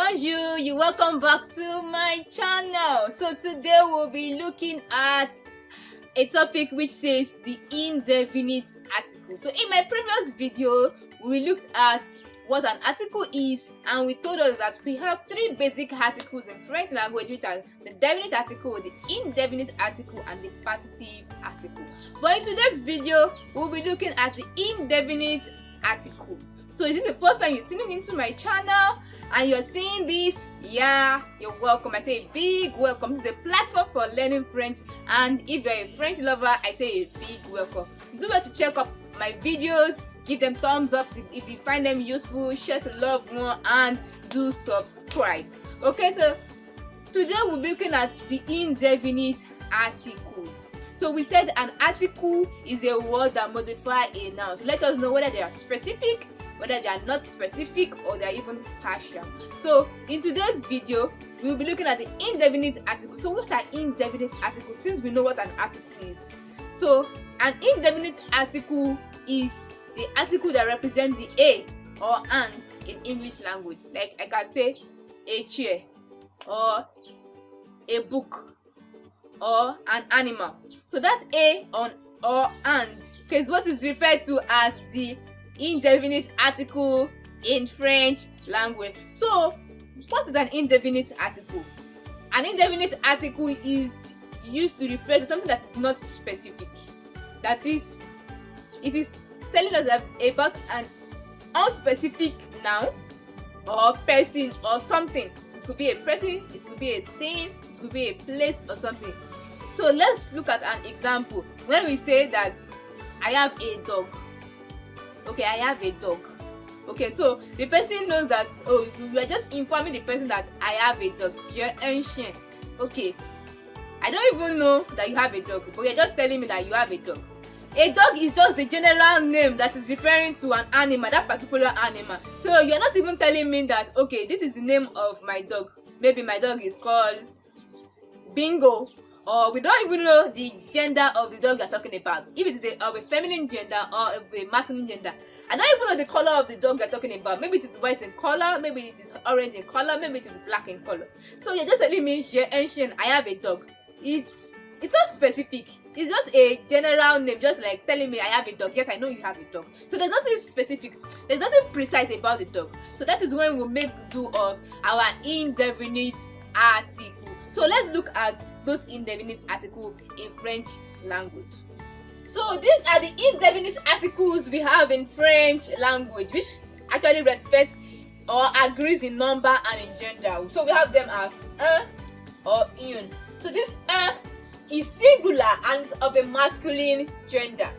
Bonjour, you welcome back to my channel. So today we'll be looking at a topic which says the indefinite article. So in my previous video we looked at what an article is, and we told us that we have three basic articles in French language, which are the definite article, the indefinite article, and the partitive article. But in today's video we'll be looking at the indefinite article. So is this the first time you're tuning into my channel and you're seeing this? Yeah, you're welcome. I say a big welcome. This is a platform for learning French, and if you're a French lover, I say a big welcome. Do well to check up my videos, give them thumbs up if you find them useful, share to loved one, and do subscribe. Okay, so today we'll be looking at the indefinite articles. So we said an article is a word that modifies a noun to let us know whether they are specific, whether they are not specific, or they are even partial. So in today's video we'll be looking at the indefinite article. So what are indefinite articles, since we know what an article is? So an indefinite article is the article that represents the a or and in English language. Like I can say a chair, or a book, or an animal. So that's a on or and is what is referred to as the indefinite article in French language. So what is an indefinite article? An indefinite article is used to refer to something that is not specific. That is, it is telling us about an unspecific noun or person or something. It could be a person, it could be a thing, it could be a place or something. So let's look at an example. When we say that I have a dog. Okay, I have a dog. Okay, so the person knows that, oh, you are just informing the person that I have a dog. You're un chien. Okay, I don't even know that you have a dog, but you're just telling me that you have a dog. A dog is just the general name that is referring to an animal, that particular animal. So you're not even telling me that, okay, this is the name of my dog. Maybe my dog is called Bingo, or we don't even know the gender of the dog you're talking about. If it is of a feminine gender or of a masculine gender. I don't even know the color of the dog you're talking about. Maybe it is white in color, maybe it is orange in color, maybe it is black in color. So you're just telling me, I have a dog. It's not specific. It's just a general name, just like telling me I have a dog. Yes, I know you have a dog. So there's nothing specific, there's nothing precise about the dog. So that is when we'll make do of our indefinite article. So let's look at those indefinite articles in French language. So these are the indefinite articles we have in French language, which actually respects or agrees in number and in gender. So we have them as un or une. So this un is singular and of a masculine gender.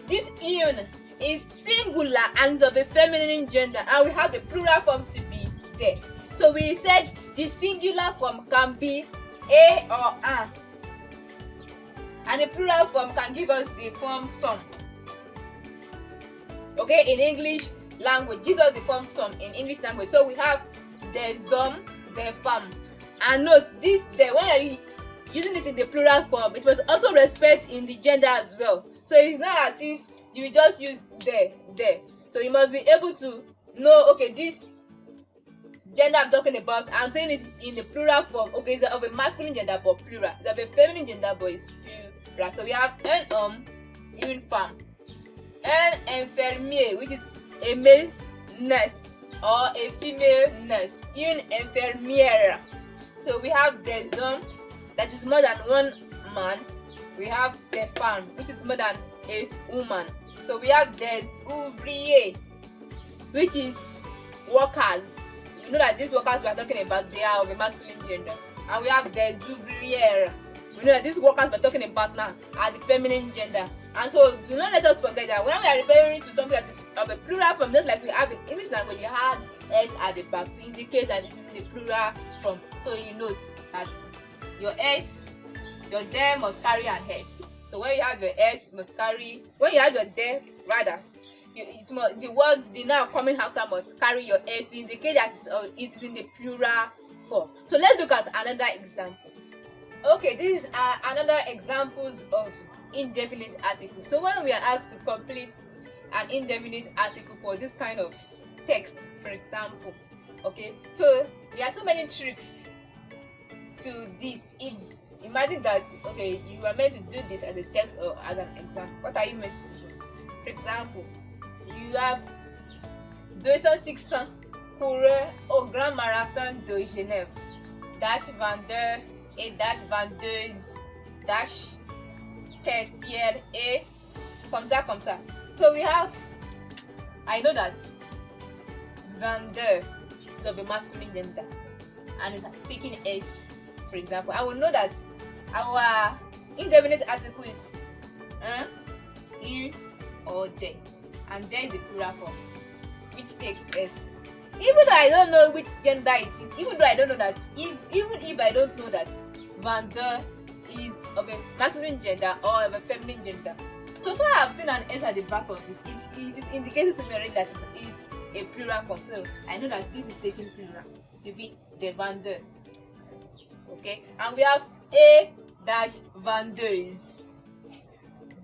This une is singular and of a feminine gender, and we have the plural form to be there. So we said the singular form can be a or an, and the plural form can give us the form some. Okay, in English language gives us the form some in English language. So we have des hommes, des femmes, and note this there, when you're using it in the plural form, it must also respect in the gender as well. So it's not as if you just use there. So you must be able to know, okay, this gender I'm talking about, I'm saying it in the plural form. Okay, it's of a masculine gender but plural. It's of a feminine gender but it's plural. So we have un homme, une femme, un infirmier, which is a male nurse or a female nurse, une infirmière. So we have des hommes, that is more than one man. We have des femmes, which is more than a woman. So we have des ouvriers, which is workers. You know that these workers we are talking about, they are of a masculine gender. And we have des ouvrières. We know that these workers we're talking about now are the feminine gender. And so do not let us forget that when we are referring to something that is of a plural form, just like we have in English language, we had s at the back to indicate that it is in the plural form. So you note that your s, your there must carry an s. So when you have your s, must carry, when you have your there, rather, the words, the noun coming after must carry your s to indicate that it is in the plural form. So let's look at another example. Okay, these are another examples of indefinite articles. So when we are asked to complete an indefinite article for this kind of text, for example, Okay, so there are so many tricks to this. If imagine that, okay, you are meant to do this as a text or as an exam, what are you meant to do? For example, you have 2600 courir au grand marathon de Genève dash vendeur et dash vendeuse dash caissière et comme ça. So we have, I know that vendeur is of a masculine gender and it's taking S, for example. I will know that our indefinite article is in or there, and there is the plural form which takes S. Even though I don't know which gender it is, even though I don't know that, even if I don't know that vendeur is of a masculine gender or of a feminine gender, so far I've seen an S at the back of it. It is indicated to me already that it's a plural form, so I know that this is taking plural to be the vendeur. Okay, and we have a dash vendeuse.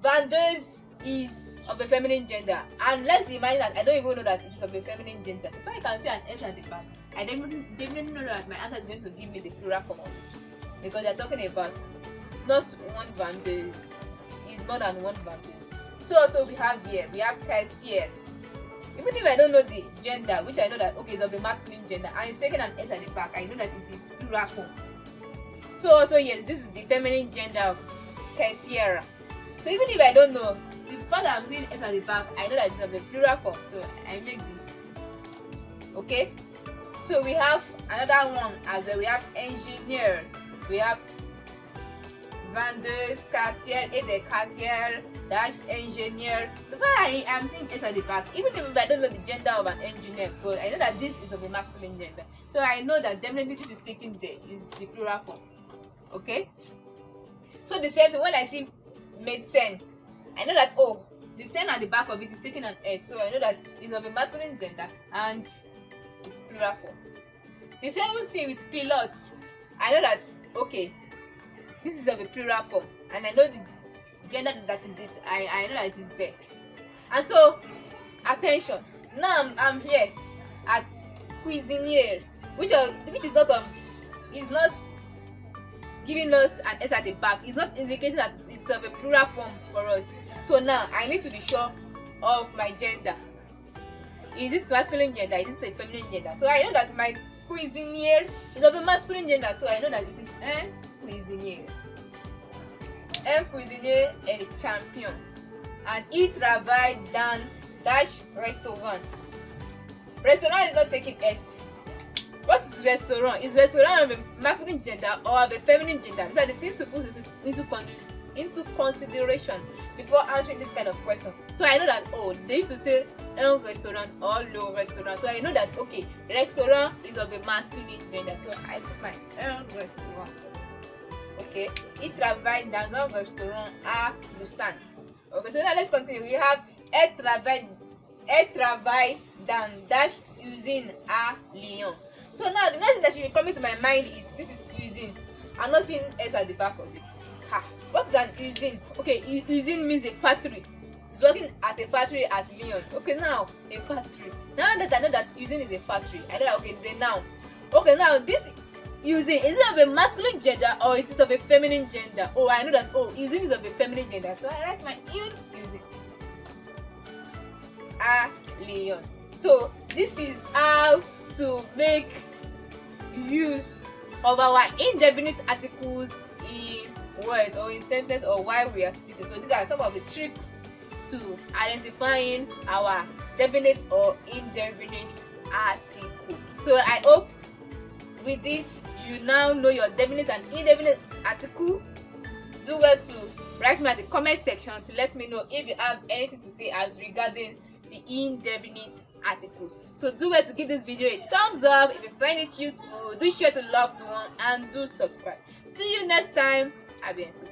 Vendeuse is of a feminine gender, and let's imagine that I don't even know that it is of a feminine gender. So if I can see an S at the back, I definitely know that my answer is going to give me the plural form of it, because they're talking about not one vendeuse, it's more than one vendeuse. So also we have here, we have caissière. Even if I don't know the gender, which I know that okay, it's of a masculine gender, and it's taking an S at the back, I know that it is plural form. So also yes, this is the feminine gender of caissière. So even if I don't know, the fact that I'm seeing S at the back, I know that it's of a plural form, so I make this. Okay, so we have another one as well. We have ingénieur, we have vendeuse, caissière et des caissières dash ingénieur. The fact I am seeing S at the back, even if I don't know the gender of an engineer, but I know that this is of a masculine gender, so I know that definitely this is taken there is the plural form. Okay, so the same thing when I see médecin, I know that oh, the sen at the back of it is taking an S, so I know that it's of a masculine gender and it's plural form. The same thing with pilots, I know that okay, this is of a plural form, and I know the gender that is it. I know that it is there. And so attention, now I'm here at cuisinier, which is not giving us an S at the back. It's not indicating that it's of a plural form for us. So now I need to be sure of my gender. Is it masculine gender? Is it a feminine gender? So I know that my cuisinier is of a masculine gender, so I know that it is un cuisinier. Un cuisinier est champion, and il travaille dans dash restaurant. Restaurant is not taking S. What is restaurant? Is restaurant of a masculine gender or of a feminine gender? These are the things to put into consideration before answering this kind of question. So I know that oh, they used to say un restaurant or le restaurant. So I know that okay, restaurant is of a masculine gender. So I put my un restaurant. Okay, il travaille dans un restaurant à Lausanne. Okay, so now let's continue. We have elle travaille dans dash usine à Lyon. So now the next thing that should be coming to my mind is this is usine. I'm not seeing S at the back of it. Ha! What is an usine? Okay, usine means a factory. It's working at a factory at Lyon. Okay, now a factory. Now that I know that usine is a factory, I know that okay, it's a noun. Okay, now this using, is it of a masculine gender or it is of a feminine gender? Oh, I know that oh, using is of a feminine gender, so I write my using à Lyon. So this is how to make use of our indefinite articles in words or in sentences or while we are speaking. So these are some of the tricks to identifying our definite or indefinite article. So I hope with this you now know your definite and indefinite article. Do well to write me at the comment section to let me know if you have anything to say as regarding the indefinite articles. So do well to give this video a thumbs up if you find it useful. Do share to loved one and do subscribe. See you next time. À bientôt.